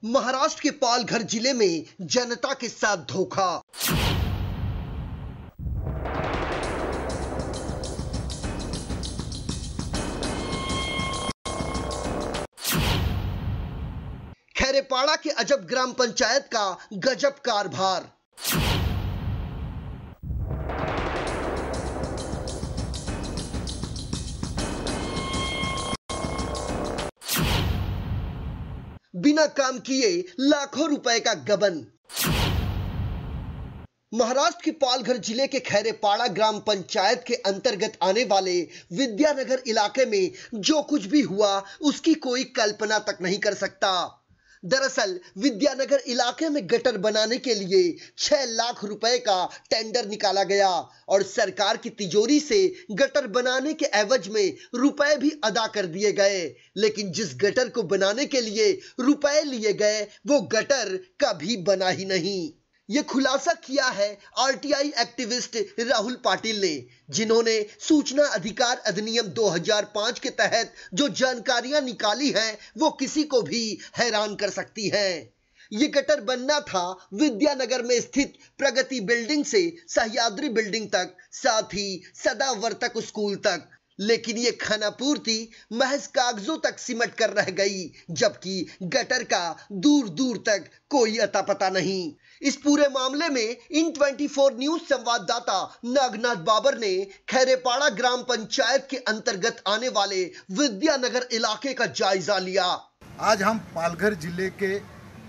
महाराष्ट्र के पालघर जिले में जनता के साथ धोखा। खैरेपाड़ा के अजब ग्राम पंचायत का गजब कारभार। बिना काम किए लाखों रुपए का गबन। महाराष्ट्र के पालघर जिले के खैरेपाड़ा ग्राम पंचायत के अंतर्गत आने वाले विद्यानगर इलाके में जो कुछ भी हुआ उसकी कोई कल्पना तक नहीं कर सकता। दरअसल विद्यानगर इलाके में गटर बनाने के लिए 6 लाख रुपए का टेंडर निकाला गया और सरकार की तिजोरी से गटर बनाने के एवज में रुपए भी अदा कर दिए गए, लेकिन जिस गटर को बनाने के लिए रुपए लिए गए वो गटर कभी बना ही नहीं। ये खुलासा किया है आरटीआई एक्टिविस्ट राहुल पाटिल ने, जिन्होंने सूचना अधिकार अधिनियम 2005 के तहत जो जानकारियां निकाली हैं वो किसी को भी हैरान कर सकती हैं। ये गटर बनना था विद्यानगर में स्थित प्रगति बिल्डिंग से सह्याद्री बिल्डिंग तक, साथ ही सदावर्तक स्कूल तक, लेकिन ये खानापूर्ति महज कागजों तक सिमट कर रह गई, जबकि गटर का दूर दूर तक कोई अता पता नहीं। इस पूरे मामले में इन 24 न्यूज संवाददाता नागनाथ बाबर ने खैरेपाड़ा ग्राम पंचायत के अंतर्गत आने वाले विद्यानगर इलाके का जायजा लिया। आज हम पालघर जिले के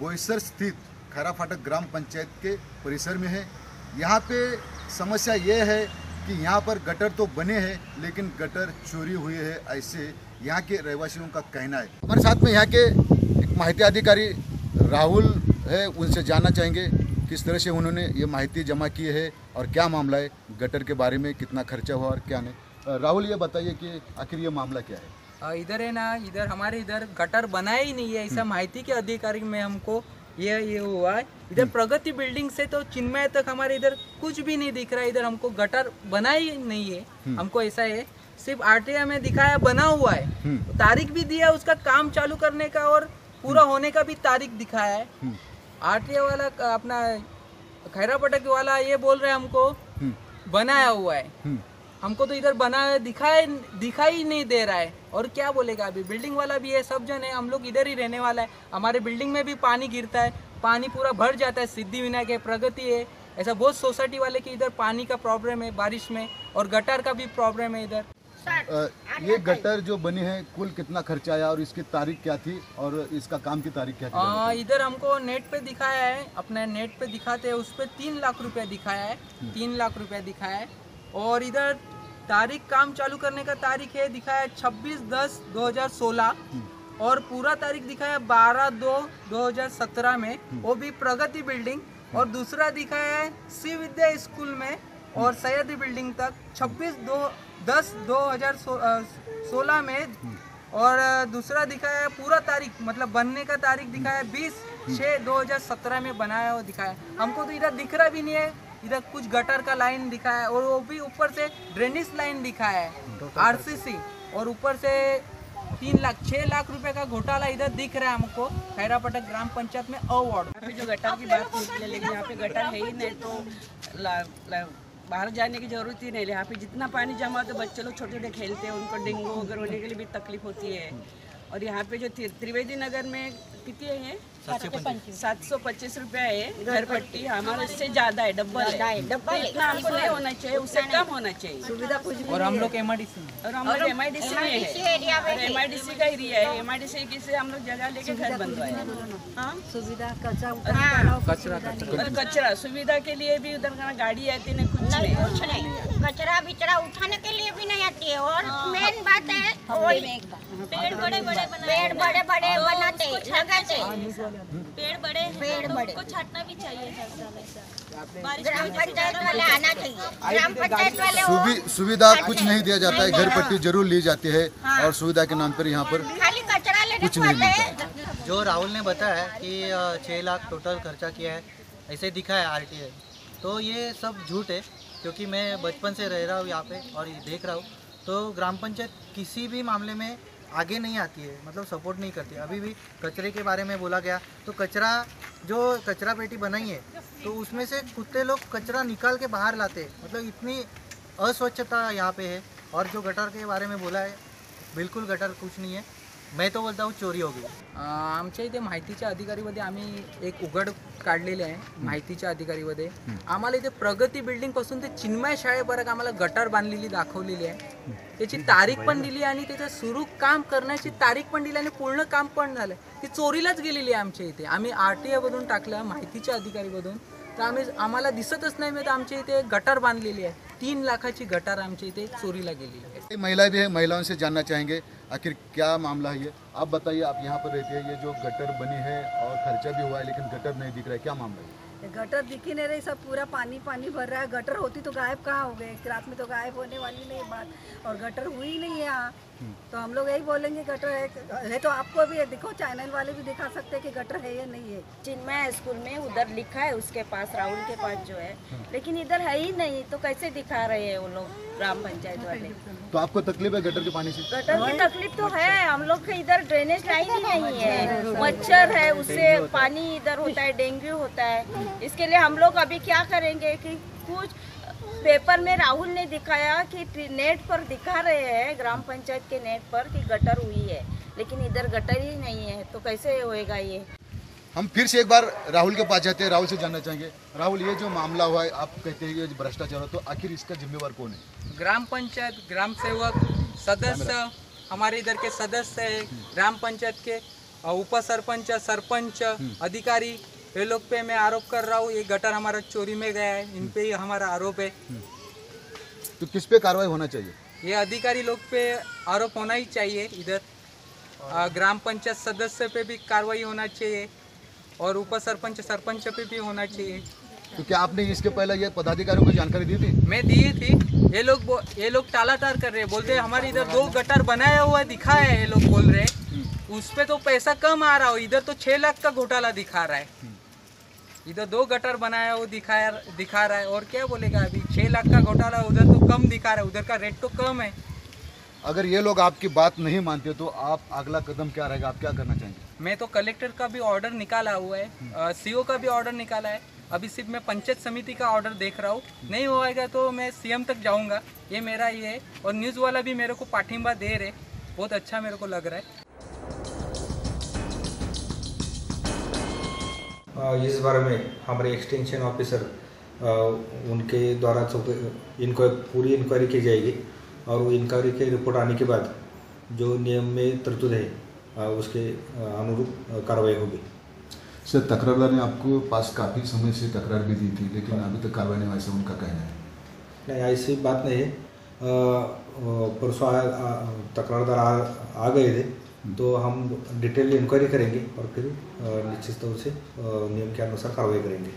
बोईसर स्थित खैराफाटक ग्राम पंचायत के परिसर में हैं। यहाँ पे समस्या ये है कि यहाँ पर गटर तो बने हैं लेकिन गटर चोरी हुए हैं, ऐसे यहाँ के रहवासियों का कहना है। हमारे साथ में यहाँ के एक माहिती अधिकारी राहुल है, उनसे जानना चाहेंगे किस तरह से उन्होंने ये माहिती जमा की है और क्या मामला है, गटर के बारे में कितना खर्चा हुआ और क्या नहीं। राहुल ये बताइए कि आखिर ये मामला क्या है। इधर है ना, इधर हमारे इधर गटर बनाया ही नहीं है, ऐसा माहिती के अधिकारी में हमको ये हुआ है। इधर प्रगति बिल्डिंग से तो चिन्मय तक हमारे इधर कुछ भी नहीं दिख रहा है, इधर हमको गटर बना ही नहीं है। हमको ऐसा है, सिर्फ आरटीआई में दिखाया बना हुआ है, तारीख भी दिया उसका काम चालू करने का और पूरा होने का भी तारीख दिखाया है। आरटीआई वाला अपना खैरापटक वाला ये बोल रहे हैं हमको बनाया हुआ है, हमको तो इधर बना दिखाई नहीं दे रहा है। और क्या बोलेगा, अभी बिल्डिंग वाला भी है, सब जन है, हम लोग इधर ही रहने वाला है। हमारे बिल्डिंग में भी पानी गिरता है, पानी पूरा भर जाता है। सिद्धि विनायक है, प्रगति है, ऐसा बहुत सोसाइटी वाले की इधर पानी का प्रॉब्लम है बारिश में, और गटर का भी प्रॉब्लम है इधर। ये गटर जो बनी है कुल कितना खर्चा आया और इसकी तारीख क्या थी और इसका काम की तारीख क्या थी? इधर हमको नेट पे दिखाया है, अपने नेट पे दिखाते हैं, उस पर 3 लाख रुपया दिखाया है, 3 लाख रुपया दिखाया है। और इधर तारीख काम चालू करने का तारीख है दिखाया है 26/10/2016 और पूरा तारीख दिखाया है 12/2/2017 में, वो भी प्रगति बिल्डिंग। और दूसरा दिखाया है शिव विद्या स्कूल में और सह्याद्री बिल्डिंग तक 26/10/2016 में। और दूसरा दिखाया है पूरा तारीख, मतलब बनने का तारीख दिखाया है 20/6/2017 में बनाया हुआ दिखाया है। हमको तो इधर दिख रहा भी नहीं है, इधर कुछ गटर का लाइन दिखाया है और वो भी ऊपर से ड्रेनेज लाइन दिखाया है आरसीसी, और ऊपर से 6 लाख रुपए का घोटाला इधर दिख रहा है हमको खैरापटक ग्राम पंचायत में अवार्ड। यहाँ पे जो गटर की बात निकले, लेकिन यहाँ पे गटर है ही नहीं, तो बाहर जाने की जरूरत ही नहीं। यहाँ पे जितना पानी जमा हो तो बच्चे लोग छोटे छोटे खेलते हैं, उनको डेंगू वगैरह होने के लिए भी तकलीफ होती है। और यहाँ पे जो त्रिवेदी नगर में कितनी है ये 725 रुपया है घर पट्टी, हमारे इससे ज्यादा है, डबल है। इतना हमको नहीं होना चाहिए, उससे कम होना चाहिए सुविधा कुछ भी। और हम लोग एमआईडीसी में, और हम लोग एमआईडीसी में है, एमआईडीसी का एरिया है, एमआईडीसी से हम लोग जगह लेके घर बनवाए। सुविधा कचरा सुविधा के लिए भी उधर गाड़ी आती नहीं, कुछ नहीं, कचरा बिचरा उठाने के लिए भी नहीं आती है। और मेन बात है पेड़ बड़े बड़े बनाते लगाते, पेड़ बड़े को छाटना भी चाहिए। ग्राम पंचायत वाले आना चाहिए, ग्राम पंचायत वाले सुविधा कुछ नहीं दिया जाता है, घर पट्टी जरूर ली जाती है और सुविधा के नाम पर यहाँ पर खाली कचरा लेने कुछ नहीं मिलता। जो राहुल ने बताया कि 6 लाख टोटल खर्चा किया है, ऐसे दिखा है आरटीआई, तो ये सब झूठ है, क्योंकि मैं बचपन से रह रहा हूँ यहाँ पे और ये देख रहा हूँ। तो ग्राम पंचायत किसी भी मामले में आगे नहीं आती है, मतलब सपोर्ट नहीं करती। अभी भी कचरे के बारे में बोला गया तो कचरा जो कचरा पेटी बनाई है तो उसमें से कुत्ते लोग कचरा निकाल के बाहर लाते हैं, मतलब इतनी अस्वच्छता यहाँ पे है। और जो गटर के बारे में बोला है, बिल्कुल गटर कुछ नहीं है, मैं तो बोलता हूँ चोरी हो गई। आमच्या इथे माहितीच्या अधिकारीमध्ये आम्ही एक उघड काढलेले आहे माहितीच्या अधिकारीमध्ये। आम्हाला इथे प्रगती बिल्डिंग पासून ते चिन्मय शाळेपर्यंत आम्हाला गटर बांधलेली दाखवलेली आहे, त्याची तारीख पण दिली आणि त्याचं सुरू काम करण्याची तारीख पण दिली आणि पूर्ण काम पण झालं। ती चोरीलाच गेलेली आहे आमच्या इथे। आम्ही RTI मधून टाकलं माहितीच्या अधिकारीमधून, तर आम्हाला दिसतच नाही, मी तर आमच्या इथे गटर बांधलेली आहे। 3 लाखाची गटर आमच्या इथे चोरीला गेलेली आहे। महिला भी है, महिलाओं से जानना चाहेंगे आखिर क्या मामला है ये। आप बताइए, आप यहाँ पर रहती है, ये जो गटर बनी है और खर्चा भी हुआ है लेकिन गटर नहीं दिख रहा है, क्या मामला है? गटर दिख ही नहीं रही, सब पूरा पानी पानी भर रहा है। गटर होती तो गायब कहाँ हो गए, रात में तो गायब होने वाली नहीं बात, और गटर हुई ही नहीं है यहाँ। तो हम लोग यही बोलेंगे गटर है तो आपको भी देखो, चैनल वाले भी दिखा सकते हैं कि गटर है या नहीं है। चिन्मय स्कूल में उधर लिखा है, उसके पास राहुल के पास जो है, लेकिन इधर है ही नहीं, तो कैसे दिखा रहे हैं वो लोग ग्राम पंचायत वाले। तो आपको तकलीफ है गटर के पानी से? गटर की तकलीफ तो है, हम लोग के इधर ड्रेनेज लाइन ही नहीं है, मच्छर है, उससे पानी इधर होता है, डेंगू होता है। इसके लिए हम लोग अभी क्या करेंगे कि कुछ पेपर में राहुल ने दिखाया कि नेट पर दिखा रहे हैं, ग्राम पंचायत के नेट पर, कि गटर हुई है, लेकिन इधर गटर ही नहीं है, तो कैसे होएगा ये। हम फिर से एक बार राहुल के पास जाते हैं, राहुल से जानना चाहेंगे। राहुल, ये जो मामला हुआ है, आप कहते हैं ये भ्रष्टाचार, तो आखिर इसका जिम्मेवार कौन है? ग्राम पंचायत, ग्राम सेवक, सदस्य, हमारे इधर के सदस्य है, ग्राम पंचायत के उपसरपंच, सरपंच, अधिकारी, ये लोग पे मैं आरोप कर रहा हूँ। ये गटर हमारा चोरी में गया है, इन पे ही हमारा आरोप है। तो किस पे कार्रवाई होना चाहिए? ये अधिकारी लोग पे आरोप होना ही चाहिए। इधर ग्राम पंचायत सदस्य पे भी कार्रवाई होना चाहिए और उपसरपंच, सरपंच पे भी होना चाहिए। तो क्या आपने इसके पहले ये पदाधिकारियों को जानकारी दी थी? मैं दी थी। ये लोग टालाटार कर रहे हैं, बोलते हैं हमारे इधर 2 गटर बनाया हुआ दिखा है, ये लोग बोल रहे हैं उस पे तो पैसा कम आ रहा हो, इधर तो 6 लाख का घोटाला दिखा रहा है। इधर 2 गटर बनाया वो दिखा रहा है, और क्या बोलेगा अभी। 6 लाख का घोटाला उधर तो कम दिखा रहा है, उधर का रेट तो कम है। अगर ये लोग आपकी बात नहीं मानते तो आप अगला कदम क्या रहेगा, आप क्या करना चाहेंगे? मैं तो कलेक्टर का भी ऑर्डर निकाला हुआ है, CO का भी ऑर्डर निकाला है। अभी सिर्फ मैं पंचायत समिति का ऑर्डर देख रहा हूँ, नहीं होएगा तो मैं CM तक जाऊँगा। ये मेरा ये है, और न्यूज़ वाला भी मेरे को पाठिंबा दे रहे, बहुत अच्छा मेरे को लग रहा है। इस बारे में हमारे एक्सटेंशन ऑफिसर उनके द्वारा इनको पूरी इंक्वायरी की जाएगी, और वो इंक्वायरी की रिपोर्ट आने के बाद जो नियम में तरतूद है उसके अनुरूप कार्रवाई होगी। सर, तकरारदार ने आपको पास काफ़ी समय से तकरार भी दी थी, लेकिन अभी तक कार्रवाई नहीं, ऐसा उनका कहना है। नहीं, ऐसी बात नहीं है। परसों तकरारदार आ गए थे, तो हम डिटेल इंक्वायरी करेंगे और फिर निश्चित तौर से नियम के अनुसार कार्रवाई करेंगे।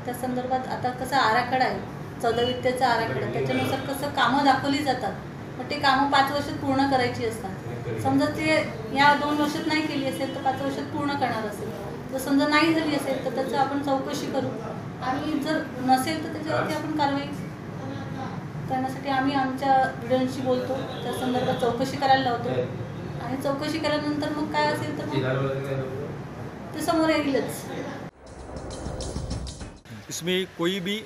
त्या संदर्भात आता कसा आराखडा आहे, 14 वित्ताचा आराखडा, त्याच्यानुसार कसं कामं दाखवली जातात, मग ते कामं 5 वर्षात पूर्ण करायची असतात। समजा ते या 2 वर्षात नाही केली असेल तर 5 वर्षात पूर्ण करणार असेल, जर समजा नाही झाली असेल तर त्याचं आपण चौकशी करू, आणि जर नसेल तर त्याच्यावरती आपण कारवाई करण्यासाठी आम्ही आमच्या विधानशी बोलतो, त्या संदर्भात चौकशी करायला लावतो, आणि चौकशी केल्यानंतर मग काय असेल तर मग ते समोर येईलच। इसमें कोई भी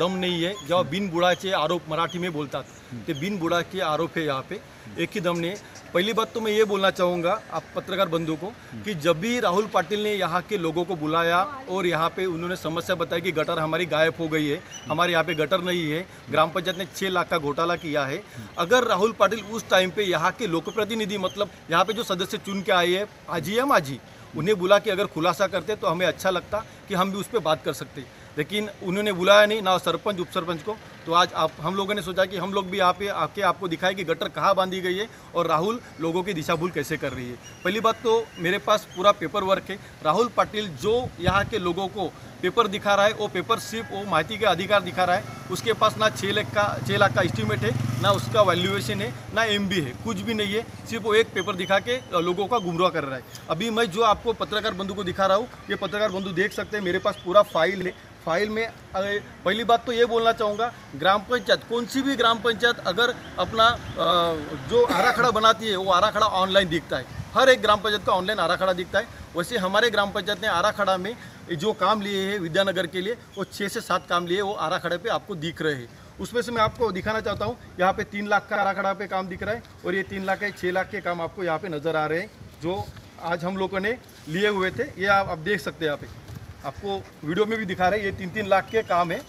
दम नहीं है। जब बिन बुड़ाचे आरोप मराठी में बोलतात, ते बिन बुड़ा के आरोप है। यहाँ पे एक ही दम नहीं। पहली बात तो मैं ये बोलना चाहूँगा आप पत्रकार बंधु को कि जब भी राहुल पाटिल ने यहाँ के लोगों को बुलाया और यहाँ पे उन्होंने समस्या बताई कि गटर हमारी गायब हो गई है, हमारे यहाँ पे गटर नहीं है, ग्राम पंचायत ने 6 लाख का घोटाला किया है। अगर राहुल पाटिल उस टाइम पे यहाँ के लोकप्रतिनिधि, मतलब यहाँ पे जो सदस्य चुन के आए हैं आजी या माजी, उन्हें बुला के अगर खुलासा करते तो हमें अच्छा लगता कि हम भी उस पर बात कर सकते, लेकिन उन्होंने बुलाया नहीं, ना सरपंच उप सरपंच को। तो आज हम लोगों ने सोचा कि हम लोग भी यहाँ पे आके आपको दिखाएं कि गटर कहाँ बांधी गई है और राहुल लोगों की दिशा भूल कैसे कर रही है। पहली बात तो मेरे पास पूरा पेपर वर्क है। राहुल पाटिल जो यहाँ के लोगों को पेपर दिखा रहा है, वो पेपर सिर्फ वो माहिती के अधिकार दिखा रहा है। उसके पास ना 6 लाख का एस्टीमेट है, ना उसका वैल्यूएशन है, ना MB है, कुछ भी नहीं है। सिर्फ वो एक पेपर दिखा के लोगों का गुमराह कर रहा है। अभी मैं जो आपको पत्रकार बंधु को दिखा रहा हूँ, ये पत्रकार बंधु देख सकते हैं, मेरे पास पूरा फाइल है। फाइल में पहली बात तो ये बोलना चाहूँगा, ग्राम पंचायत, कौन सी भी ग्राम पंचायत अगर अपना जो आराखड़ा बनाती है वो आराखड़ा ऑनलाइन दिखता है। हर एक ग्राम पंचायत का ऑनलाइन आराखड़ा दिखता है। वैसे हमारे ग्राम पंचायत ने आराखड़ा में जो काम लिए हैं विद्यानगर के लिए, वो 6 से 7 काम लिए, वो आराखड़े पे आपको दिख रहे हैं। उसमें से मैं आपको दिखाना चाहता हूँ, यहाँ पे 3 लाख का आराखड़ा पे काम दिख रहा है और ये 3 लाख के 6 लाख के काम आपको यहाँ पे नज़र आ रहे हैं जो आज हम लोगों ने लिए हुए थे। ये आप देख सकते हैं, यहाँ पे आपको वीडियो में भी दिखा रहे हैं, ये 3-3 लाख के काम है,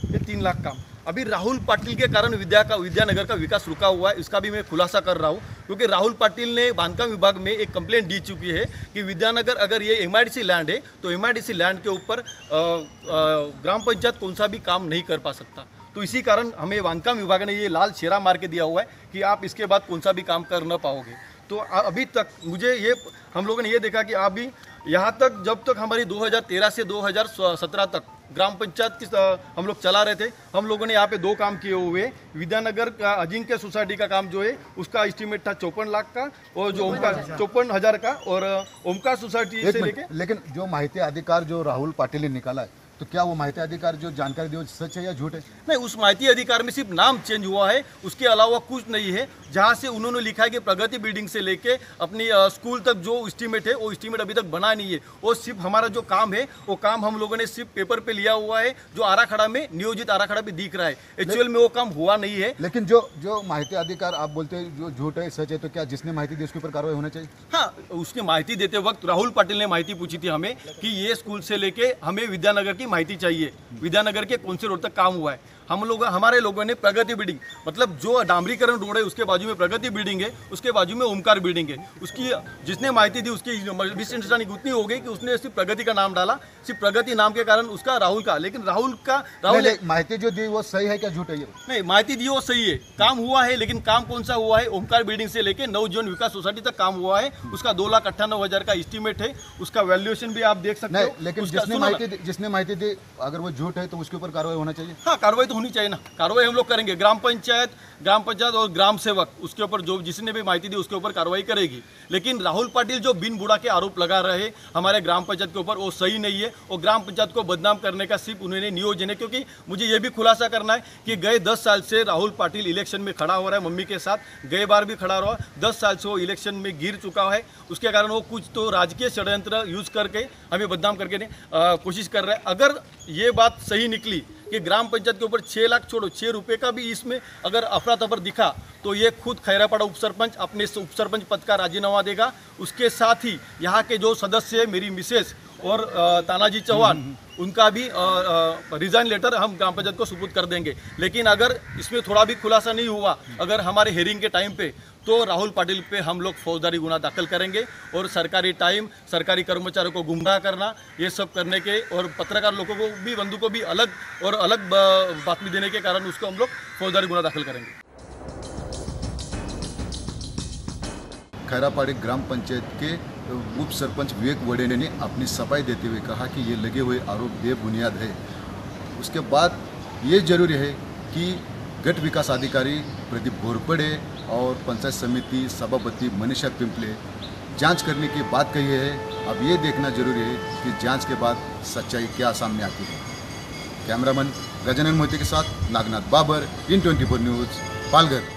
ये 3 लाख काम। अभी राहुल पाटिल के कारण विद्यानगर का विकास रुका हुआ है, इसका भी मैं खुलासा कर रहा हूँ, क्योंकि राहुल पाटिल ने बांधकाम विभाग में एक कंप्लेंट दी चुकी है कि विद्यानगर अगर ये MIDC लैंड है तो MIDC लैंड के ऊपर ग्राम पंचायत कौन सा भी काम नहीं कर पा सकता। तो इसी कारण हमें बांधकाम विभाग ने ये लाल शेरा मार के दिया हुआ है कि आप इसके बाद कौन सा भी काम कर न पाओगे। तो अभी तक मुझे ये हम लोगों ने ये देखा कि आप भी यहाँ तक जब तक हमारी 2013 से 2017 तक ग्राम पंचायत की हम लोग चला रहे थे, हम लोगों ने यहाँ पे 2 काम किए हुए। विद्यानगर का अजिंक्य सोसाइटी का काम जो है उसका एस्टीमेट था 54 लाख का और जो ओमकार 54,000 का, और ओमकार सोसाइटी से लेकिन जो माहिती अधिकार जो राहुल पाटिल ने निकाला है, तो क्या वो माहिती अधिकार जो जानकारी दी सच है या झूठ है? नहीं, उस माहिती अधिकार में सिर्फ नाम चेंज हुआ है, उसके अलावा कुछ नहीं है। जहाँ से उन्होंने लिखा है कि प्रगति बिल्डिंग से लेके अपनी स्कूल तक जो एस्टीमेट है वो एस्टीमेट अभी तक बना नहीं है। वो सिर्फ हमारा जो काम है वो काम हम लोगों ने सिर्फ पेपर पे लिया हुआ है, जो आराखड़ा में नियोजित आराखड़ा भी दिख रहा है, एक्चुअल में वो काम हुआ नहीं है। लेकिन जो माहिती अधिकार आप बोलते हैं जो झूठ है सच है, तो क्या जिसने माहिती दी उसके ऊपर कार्रवाई होना चाहिए? हाँ, उसकी माहिती देते वक्त राहुल पाटिल ने माहिती पूछी थी हमें कि ये स्कूल से लेके हमें विद्यानगर की माहिती चाहिए, विद्यानगर के कौन से रोड तक काम हुआ है। हमारे लोगों ने प्रगति बिल्डिंग, मतलब जो डामरीकरण रोड है उसके बाजू में प्रगति बिल्डिंग है, उसके बाजू में ओमकार बिल्डिंग है, उसकी जिसने माहिती दी उसकी मिसअंडरस्टैंडिंग उतनी हो गई कि उसने सिर्फ प्रगति का नाम डाला, सिर्फ प्रगति नाम के कारण उसका राहुल का। लेकिन राहुल माहिती जो दी वो सही है क्या झूठ है? नहीं, माहिती दी वो सही है, काम हुआ है, लेकिन काम कौन सा हुआ है? ओमकार बिल्डिंग से लेके नवजीवन विकास सोसाइटी तक काम हुआ है, उसका 2,98,000 का एस्टीमेट है, उसका वैल्यूएशन भी आप देख सकते हो। लेकिन जिसने माहिती दी अगर वो झूठ है तो उसके ऊपर कार्रवाई होना चाहिए। हाँ, कार्रवाई तो होनी चाहिए ना, कार्रवाई हम लोग करेंगे। ग्राम पंचायत और ग्राम सेवक उसके ऊपर जो जिसने भी माहिती दी उसके ऊपर कार्रवाई करेगी। लेकिन राहुल पाटिल जो बिन बुड़ा के आरोप लगा रहे हमारे ग्राम पंचायत के ऊपर, वो सही नहीं है। और ग्राम पंचायत को बदनाम करने का सिर्फ उन्होंने नियोजन है, क्योंकि मुझे ये भी खुलासा करना है कि गए 10 साल से राहुल पाटिल इलेक्शन में खड़ा हो रहा है मम्मी के साथ, गए बार भी खड़ा रहा, 10 साल से वो इलेक्शन में गिर चुका है। उसके कारण वो कुछ तो राजकीय षड्यंत्र यूज करके हमें बदनाम करके कोशिश कर रहा है। अगर ये बात सही निकली कि ग्राम पंचायत के ऊपर 6 लाख छोड़ो 6 रुपये का भी इसमें अगर अफरा तफर दिखा, तो ये खुद खैरापाड़ा उपसरपंच अपने उपसरपंच पद का राजीनामा देगा। उसके साथ ही यहाँ के जो सदस्य मेरी मिसेस और तानाजी चौहान, उनका भी रिजाइन लेटर हम ग्राम पंचायत को सुपुर्द कर देंगे। लेकिन अगर इसमें थोड़ा भी खुलासा नहीं हुआ अगर हमारे हेयरिंग के टाइम पे, तो राहुल पाटिल पे हम लोग फौजदारी गुना दाखिल करेंगे। और सरकारी टाइम, सरकारी कर्मचारियों को गुमराह करना, ये सब करने के, और पत्रकार लोगों को भी, बंधु को भी अलग बातमी देने के कारण उसको हम लोग फौजदारी गुना दाखिल करेंगे। खैरापाड़ी ग्राम पंचायत के उप सरपंच विवेक वडेने ने अपनी सफाई देते हुए कहा कि ये लगे हुए आरोप बेबुनियाद है। उसके बाद ये जरूरी है कि गट विकास अधिकारी प्रदीप घोरपड़े और पंचायत समिति सभापति मनीषा पिंपले जांच करने की बात कही है। अब ये देखना जरूरी है कि जांच के बाद सच्चाई क्या सामने आती है। कैमरामैन गजानन मोहिते के साथ नागनाथ बाबर, इन 24 न्यूज़, पालघर।